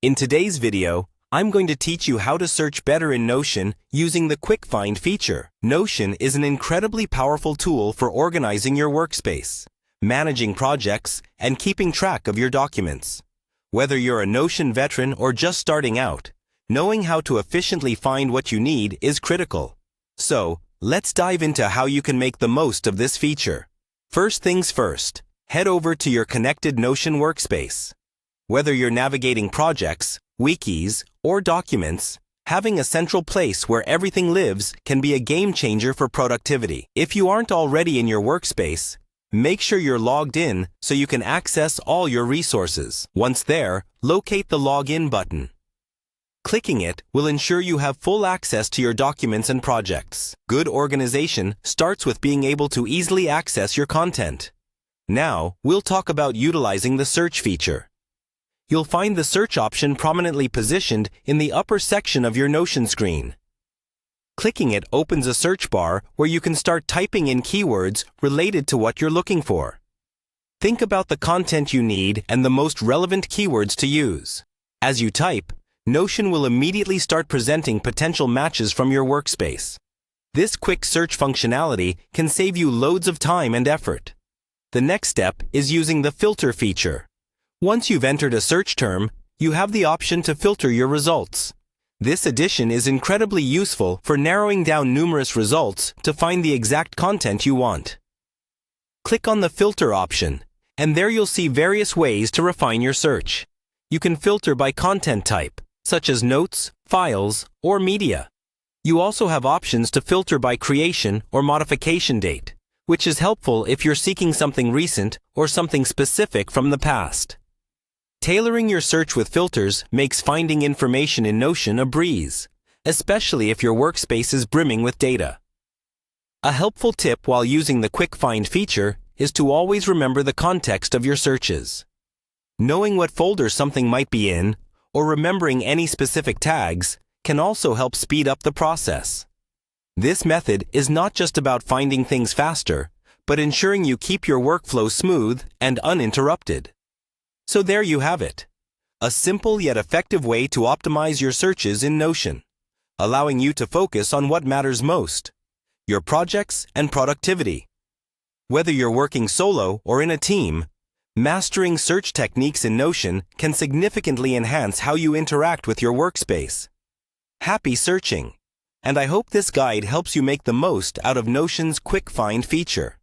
In today's video, I'm going to teach you how to search better in Notion using the Quick Find feature. Notion is an incredibly powerful tool for organizing your workspace, managing projects, and keeping track of your documents. Whether you're a Notion veteran or just starting out, knowing how to efficiently find what you need is critical. So, let's dive into how you can make the most of this feature. First things first, head over to your connected Notion workspace. Whether you're navigating projects, wikis, or documents, having a central place where everything lives can be a game changer for productivity. If you aren't already in your workspace, make sure you're logged in so you can access all your resources. Once there, locate the Login button. Clicking it will ensure you have full access to your documents and projects. Good organization starts with being able to easily access your content. Now, we'll talk about utilizing the search feature. You'll find the search option prominently positioned in the upper section of your Notion screen. Clicking it opens a search bar where you can start typing in keywords related to what you're looking for. Think about the content you need and the most relevant keywords to use. As you type, Notion will immediately start presenting potential matches from your workspace. This quick search functionality can save you loads of time and effort. The next step is using the filter feature. Once you've entered a search term, you have the option to filter your results. This addition is incredibly useful for narrowing down numerous results to find the exact content you want. Click on the filter option, and there you'll see various ways to refine your search. You can filter by content type, such as notes, files, or media. You also have options to filter by creation or modification date, which is helpful if you're seeking something recent or something specific from the past. Tailoring your search with filters makes finding information in Notion a breeze, especially if your workspace is brimming with data. A helpful tip while using the Quick Find feature is to always remember the context of your searches. Knowing what folder something might be in, or remembering any specific tags, can also help speed up the process. This method is not just about finding things faster, but ensuring you keep your workflow smooth and uninterrupted. So there you have it. A simple yet effective way to optimize your searches in Notion, allowing you to focus on what matters most, your projects and productivity. Whether you're working solo or in a team, mastering search techniques in Notion can significantly enhance how you interact with your workspace. Happy searching! And I hope this guide helps you make the most out of Notion's Quick Find feature.